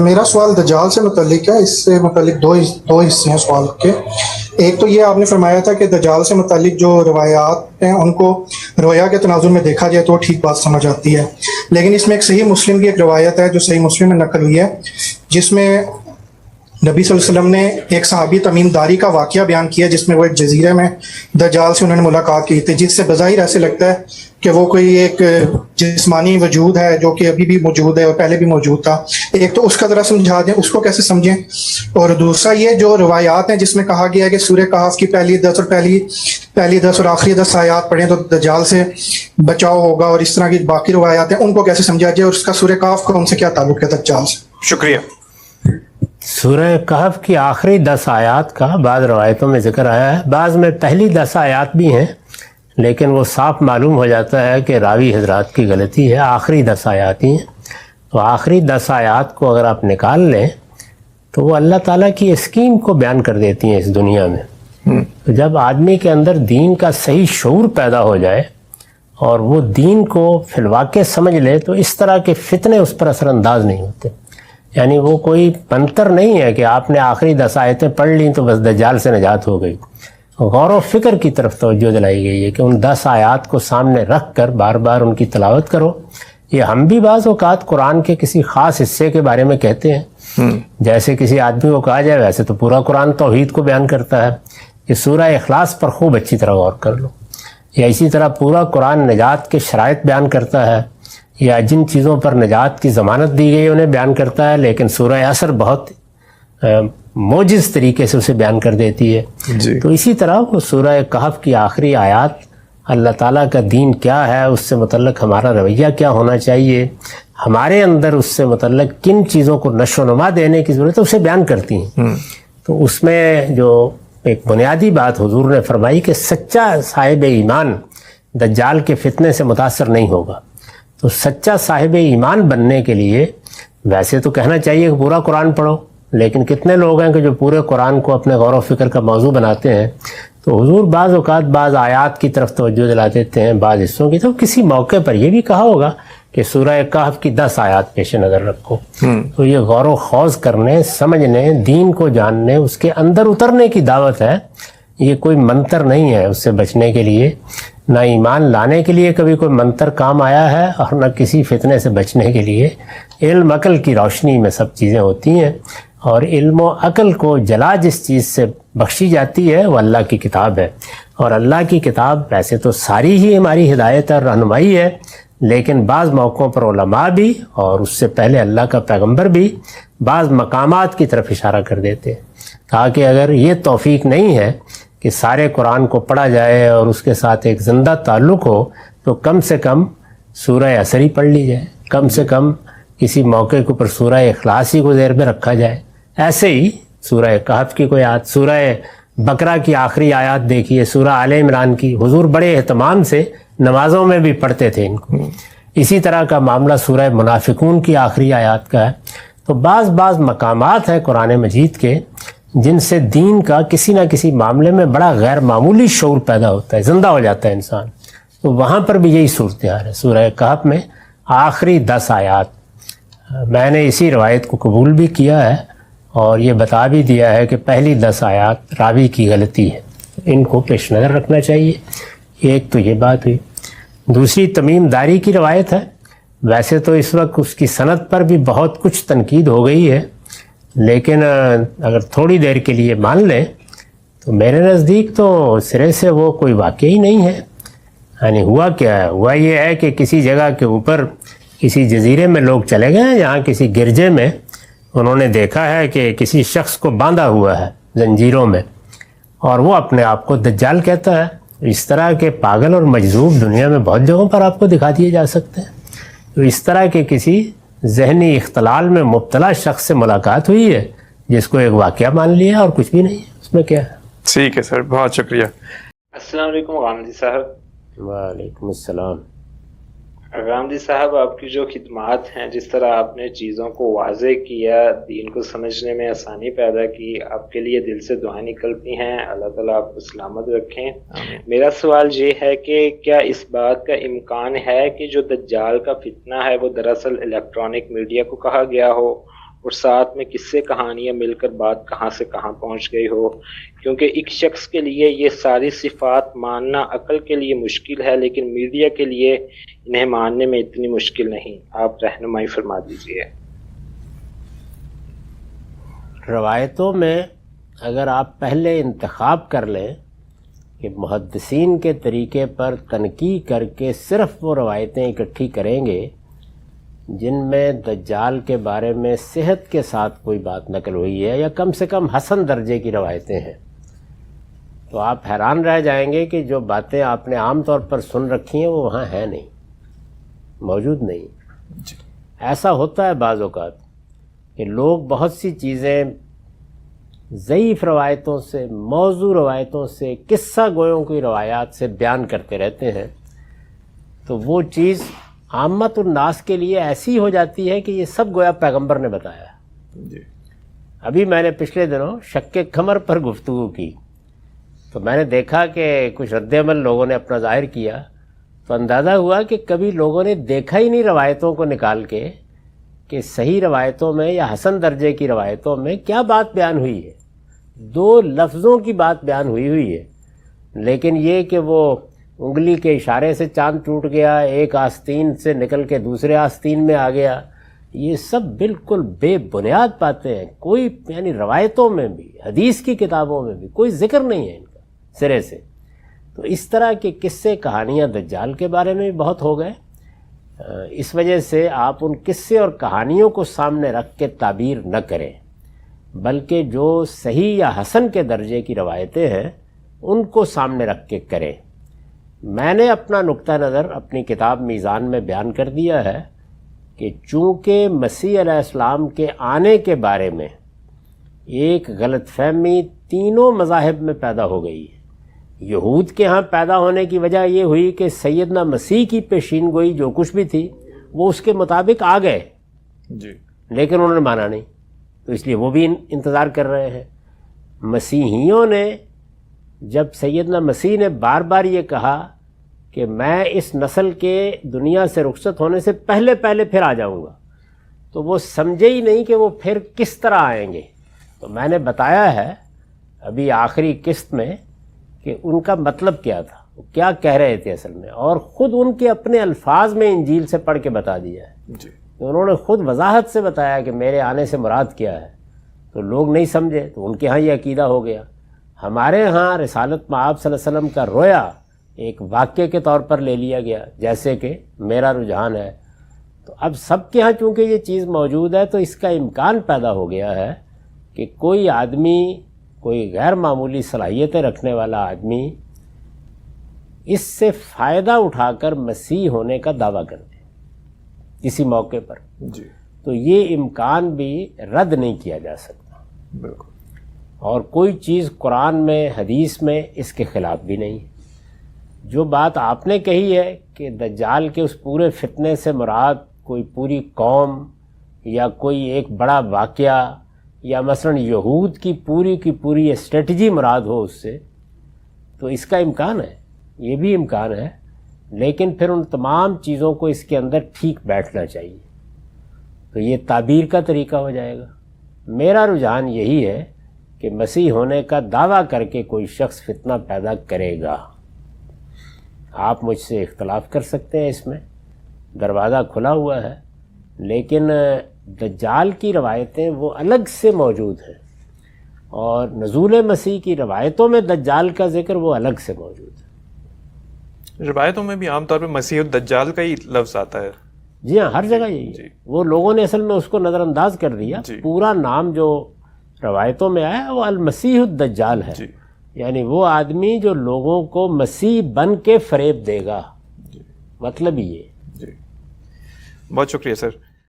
میرا سوال دجال سے متعلق ہے. اس سے متعلق دو حصے ہیں سوال کے. ایک تو یہ آپ نے فرمایا تھا کہ دجال سے متعلق جو روایات ہیں ان کو رویا کے تناظر میں دیکھا جائے تو ٹھیک بات سمجھ آتی ہے، لیکن اس میں ایک صحیح مسلم کی ایک روایت ہے جو صحیح مسلم میں نقل ہوئی ہے، جس میں نبی صلی اللہ علیہ وسلم نے ایک صحابی تمیم داری کا واقعہ بیان کیا جس میں وہ ایک جزیرے میں دجال سے انہوں نے ملاقات کی تھی، جس سے بظاہر ایسے لگتا ہے کہ وہ کوئی ایک جسمانی وجود ہے جو کہ ابھی بھی موجود ہے اور پہلے بھی موجود تھا. ایک تو اس کا ذرا سمجھا دیں اس کو کیسے سمجھیں. اور دوسرا یہ جو روایات ہیں جس میں کہا گیا ہے کہ سورہ کہف کی پہلی 10 اور آخری 10 آیات پڑھیں تو دجال سے بچاؤ ہوگا، اور اس طرح کی باقی روایات ہیں ان کو کیسے سمجھا جائے، اور اس کا سورہ کہف کا ان سے کیا تعلق ہے دجال سے. شکریہ. سورہ کہف کی آخری 10 آیات کا بعض روایتوں میں ذکر آیا ہے، بعض میں پہلی 10 آیات بھی ہیں، لیکن وہ صاف معلوم ہو جاتا ہے کہ راوی حضرات کی غلطی ہے. آخری 10 آیات ہی ہیں. تو آخری 10 آیات کو اگر آپ نکال لیں تو وہ اللہ تعالیٰ کی اسکیم کو بیان کر دیتی ہیں اس دنیا میں. تو جب آدمی کے اندر دین کا صحیح شعور پیدا ہو جائے اور وہ دین کو فی الواقع سمجھ لے تو اس طرح کے فتنے اس پر اثر انداز نہیں ہوتے. یعنی وہ کوئی منتر نہیں ہے کہ آپ نے آخری 10 آیتیں پڑھ لیں تو بس دجال سے نجات ہو گئی. غور و فکر کی طرف توجہ دلائی گئی ہے کہ ان 10 آیات کو سامنے رکھ کر بار بار ان کی تلاوت کرو. یہ ہم بھی بعض اوقات قرآن کے کسی خاص حصے کے بارے میں کہتے ہیں، جیسے کسی آدمی کو کہا جائے ویسے تو پورا قرآن توحید کو بیان کرتا ہے کہ سورہ اخلاص پر خوب اچھی طرح غور کر لو، یا اسی طرح پورا قرآن نجات کے شرائط بیان کرتا ہے، یا جن چیزوں پر نجات کی ضمانت دی گئی انہیں بیان کرتا ہے، لیکن سورہ عصر بہت موجز طریقے سے اسے بیان کر دیتی ہے. تو اسی طرح وہ سورہ کہف کی آخری آیات اللہ تعالیٰ کا دین کیا ہے، اس سے متعلق ہمارا رویہ کیا ہونا چاہیے، ہمارے اندر اس سے متعلق کن چیزوں کو نشو و نما دینے کی ضرورت ہے، اسے بیان کرتی ہیں. تو اس میں جو ایک بنیادی بات حضور نے فرمائی کہ سچا صاحب ایمان دجال کے فتنے سے متاثر نہیں ہوگا. تو سچا صاحب ایمان بننے کے لیے ویسے تو کہنا چاہیے کہ پورا قرآن پڑھو، لیکن کتنے لوگ ہیں کہ جو پورے قرآن کو اپنے غور و فکر کا موضوع بناتے ہیں. تو حضور بعض اوقات بعض آیات کی طرف توجہ دلا دیتے ہیں، بعض حصوں کی. تو کسی موقع پر یہ بھی کہا ہوگا کہ سورہ کہف کی 10 آیات پیش نظر رکھو. تو یہ غور و خوض کرنے، سمجھنے، دین کو جاننے، اس کے اندر اترنے کی دعوت ہے. یہ کوئی منتر نہیں ہے اس سے بچنے کے لیے، نہ ایمان لانے کے لیے کبھی کوئی منتر کام آیا ہے، اور نہ کسی فتنے سے بچنے کے لیے. علم عقل کی روشنی میں سب چیزیں ہوتی ہیں، اور علم و عقل کو جلا جس چیز سے بخشی جاتی ہے وہ اللہ کی کتاب ہے. اور اللہ کی کتاب ویسے تو ساری ہی ہماری ہدایت اور رہنمائی ہے، لیکن بعض موقعوں پر علماء بھی اور اس سے پہلے اللہ کا پیغمبر بھی بعض مقامات کی طرف اشارہ کر دیتے ہیں. کہا کہ اگر یہ توفیق نہیں ہے کہ سارے قرآن کو پڑھا جائے اور اس کے ساتھ ایک زندہ تعلق ہو تو کم سے کم سورہ عصر ہی پڑھ لی جائے، کم سے کم کسی موقع کے اوپر سورہ اخلاص ہی کو ذہن میں رکھا جائے. ایسے ہی سورہ کہف کی کوئی آیت، سورہ بقرہ کی آخری آیات دیکھیے، سورہ آل عمران کی حضور بڑے اہتمام سے نمازوں میں بھی پڑھتے تھے ان کو. اسی طرح کا معاملہ سورہ منافقون کی آخری آیات کا ہے. تو بعض مقامات ہیں قرآن مجید کے جن سے دین کا کسی نہ کسی معاملے میں بڑا غیر معمولی شعور پیدا ہوتا ہے، زندہ ہو جاتا ہے انسان. تو وہاں پر بھی یہی صورتحال ہے. سورہ کہف میں آخری 10 آیات میں نے اسی روایت کو قبول بھی کیا ہے اور یہ بتا بھی دیا ہے کہ پہلی 10 آیات راوی کی غلطی ہے، ان کو پیش نظر رکھنا چاہیے. ایک تو یہ بات ہوئی. دوسری تمیم داری کی روایت ہے. ویسے تو اس وقت اس کی سند پر بھی بہت کچھ تنقید ہو گئی ہے، لیکن اگر تھوڑی دیر کے لیے مان لیں تو میرے نزدیک تو سرے سے وہ کوئی واقعہ ہی نہیں ہے. یعنی ہوا کیا ہے؟ ہوا یہ ہے کہ کسی جگہ کے اوپر کسی جزیرے میں لوگ چلے گئے ہیں جہاں کسی گرجے میں انہوں نے دیکھا ہے کہ کسی شخص کو باندھا ہوا ہے زنجیروں میں، اور وہ اپنے آپ کو دجال کہتا ہے. اس طرح کے پاگل اور مجذوب دنیا میں بہت جگہوں پر آپ کو دکھا دیے جا سکتے ہیں. تو اس طرح کے کسی ذہنی اختلال میں مبتلا شخص سے ملاقات ہوئی ہے جس کو ایک واقعہ مان لیا اور کچھ بھی نہیں ہے، اس میں کیا ہے. ٹھیک ہے سر، بہت شکریہ. السلام علیکم غامدی صاحب. وعلیکم السلام. غامدی صاحب، آپ کی جو خدمات ہیں، جس طرح آپ نے چیزوں کو واضح کیا، دین کو سمجھنے میں آسانی پیدا کی، آپ کے لیے دل سے دعائیں نکلتی ہیں. اللہ تعالیٰ آپ کو سلامت رکھیں. میرا سوال یہ ہے کہ کیا اس بات کا امکان ہے کہ جو دجال کا فتنہ ہے وہ دراصل الیکٹرانک میڈیا کو کہا گیا ہو، اور ساتھ میں قصے کہانیاں مل کر بات کہاں سے کہاں پہنچ گئی ہو، کیونکہ ایک شخص کے لیے یہ ساری صفات ماننا عقل کے لیے مشکل ہے، لیکن میڈیا کے لیے انہیں ماننے میں اتنی مشکل نہیں. آپ رہنمائی فرما دیجیے. روایتوں میں اگر آپ پہلے انتخاب کر لیں کہ محدثین کے طریقے پر تنقیح کر کے صرف وہ روایتیں اکٹھی کریں گے جن میں دجال کے بارے میں صحت کے ساتھ کوئی بات نقل ہوئی ہے یا کم سے کم حسن درجے کی روایتیں ہیں، تو آپ حیران رہ جائیں گے کہ جو باتیں آپ نے عام طور پر سن رکھی ہیں وہ وہاں ہیں نہیں، موجود نہیں. ایسا ہوتا ہے بعض اوقات کہ لوگ بہت سی چیزیں ضعیف روایتوں سے، موضوع روایتوں سے، قصہ گویوں کی روایات سے بیان کرتے رہتے ہیں، تو وہ چیز عامت الناس کے لیے ایسی ہو جاتی ہے کہ یہ سب گویا پیغمبر نے بتایا ہے. ابھی میں نے پچھلے دنوں شک قمر پر گفتگو کی تو میں نے دیکھا کہ کچھ رد عمل لوگوں نے اپنا ظاہر کیا، تو اندازہ ہوا کہ کبھی لوگوں نے دیکھا ہی نہیں روایتوں کو نکال کے کہ صحیح روایتوں میں یا حسن درجے کی روایتوں میں کیا بات بیان ہوئی ہے. 2 لفظوں کی بات بیان ہوئی ہے، لیکن یہ کہ وہ انگلی کے اشارے سے چاند ٹوٹ گیا، ایک آستین سے نکل کے دوسرے آستین میں آ گیا، یہ سب بالکل بے بنیاد باتیں ہیں. کوئی یعنی روایتوں میں بھی، حدیث کی کتابوں میں بھی کوئی ذکر نہیں ہے ان کا سرے سے. تو اس طرح کے قصے کہانیاں دجال کے بارے میں بھی بہت ہو گئے. اس وجہ سے آپ ان قصے اور کہانیوں کو سامنے رکھ کے تعبیر نہ کریں، بلکہ جو صحیح یا حسن کے درجے کی روایتیں ہیں ان کو سامنے رکھ کے کریں. میں نے اپنا نقطہ نظر اپنی کتاب میزان میں بیان کر دیا ہے کہ چونکہ مسیح علیہ السلام کے آنے کے بارے میں ایک غلط فہمی تینوں مذاہب میں پیدا ہو گئی ہے. یہود کے ہاں پیدا ہونے کی وجہ یہ ہوئی کہ سیدنا مسیح کی پیشین گوئی جو کچھ بھی تھی وہ اس کے مطابق آ گئے، لیکن انہوں نے مانا نہیں، تو اس لیے وہ بھی انتظار کر رہے ہیں. مسیحیوں نے جب سیدنا مسیح نے بار بار یہ کہا کہ میں اس نسل کے دنیا سے رخصت ہونے سے پہلے پھر آ جاؤں گا، تو وہ سمجھے ہی نہیں کہ وہ پھر کس طرح آئیں گے. تو میں نے بتایا ہے ابھی آخری قسط میں کہ ان کا مطلب کیا تھا، وہ کیا کہہ رہے تھے اصل میں، اور خود ان کے اپنے الفاظ میں انجیل سے پڑھ کے بتا دیا ہے. انہوں نے خود وضاحت سے بتایا کہ میرے آنے سے مراد کیا ہے، تو لوگ نہیں سمجھے، تو ان کے ہاں یہ عقیدہ ہو گیا. ہمارے ہاں رسالت مآب صلی اللہ علیہ وسلم کا رویا ایک واقعے کے طور پر لے لیا گیا، جیسے کہ میرا رجحان ہے. تو اب سب کے ہاں چونکہ یہ چیز موجود ہے تو اس کا امکان پیدا ہو گیا ہے کہ کوئی آدمی، کوئی غیر معمولی صلاحیتیں رکھنے والا آدمی اس سے فائدہ اٹھا کر مسیح ہونے کا دعویٰ کر دے کسی موقع پر. تو یہ امکان بھی رد نہیں کیا جا سکتا. بالکل. اور کوئی چیز قرآن میں، حدیث میں اس کے خلاف بھی نہیں. جو بات آپ نے کہی ہے کہ دجال کے اس پورے فتنے سے مراد کوئی پوری قوم یا کوئی ایک بڑا واقعہ یا مثلا یہود کی پوری اسٹریٹجی مراد ہو اس سے، تو اس کا امکان ہے، یہ بھی امکان ہے، لیکن پھر ان تمام چیزوں کو اس کے اندر ٹھیک بیٹھنا چاہیے، تو یہ تعبیر کا طریقہ ہو جائے گا. میرا رجحان یہی ہے کہ مسیح ہونے کا دعویٰ کر کے کوئی شخص فتنہ پیدا کرے گا. آپ مجھ سے اختلاف کر سکتے ہیں، اس میں دروازہ کھلا ہوا ہے، لیکن دجال کی روایتیں وہ الگ سے موجود ہیں، اور نزول مسیح کی روایتوں میں دجال کا ذکر وہ الگ سے موجود ہے. روایتوں میں بھی عام طور پہ مسیح الدجال کا ہی لفظ آتا ہے. جی ہاں، ہر جگہ یہی ہے. وہ لوگوں نے اصل میں اس کو نظر انداز کر دیا. پورا نام جو روایتوں میں آیا وہ المسیح الدجال ہے، یعنی وہ آدمی جو لوگوں کو مسیح بن کے فریب دے گا، مطلب یہ. بہت شکریہ سر.